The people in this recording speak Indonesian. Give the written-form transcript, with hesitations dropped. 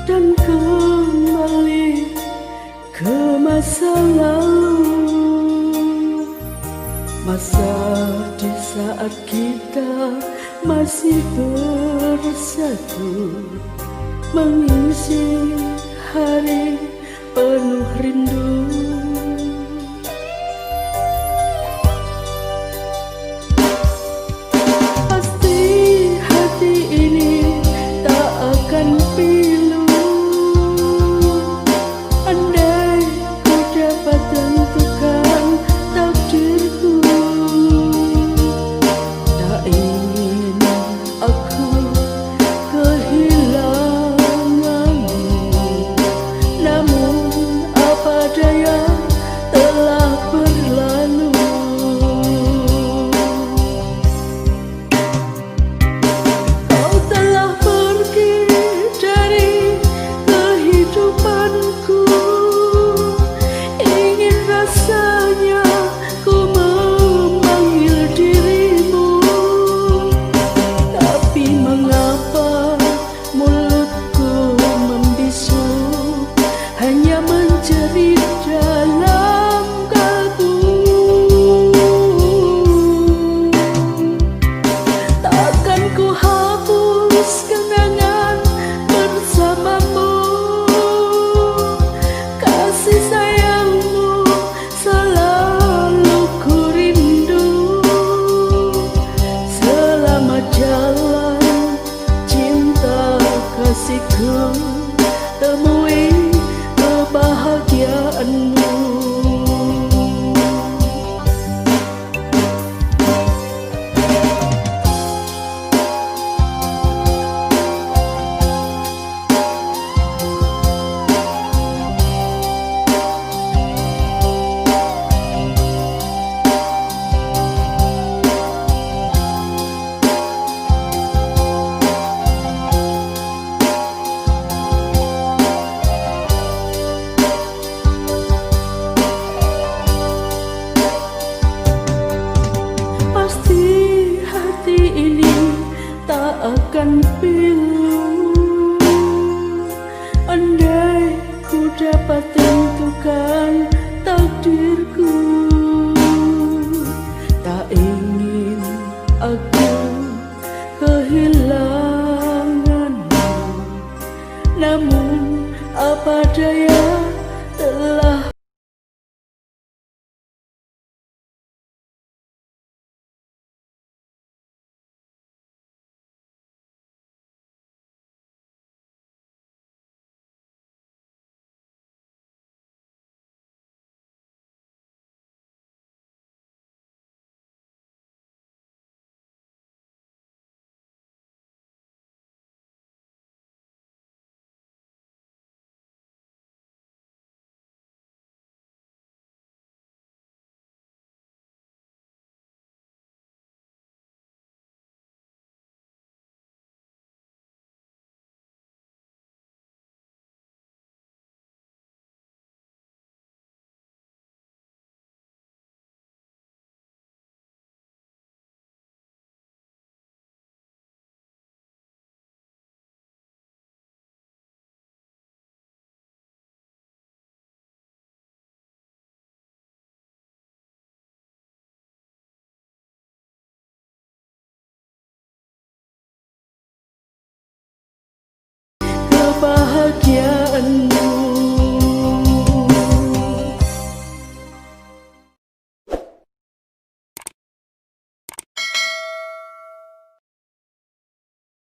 dan kembali ke masa lalu, masa di saat kita masih bersatu, mengisi hari penuh rindu. Pasti hati ini tak akan pilu, andai ku dapat tentukan takdirku. Tak ingin aku kehilanganmu, namun apa daya telah berlalu. Kau telah pergi dari kehidupanku, ingin rasanya ku memanggil dirimu, tapi mengapa mulutku membisu, hanya menjerit dalam kalbu. Takkan ku hapus kenangan bersamamu, kasih sayangmu selalu ku rindu. Selamat jalan cinta kasihku, temui kebahagiaanmu. Pasti hati ini tak akan pilu, andai ku dapat tentukan takdirku. Tak ingin aku kehilanganmu, namun apa daya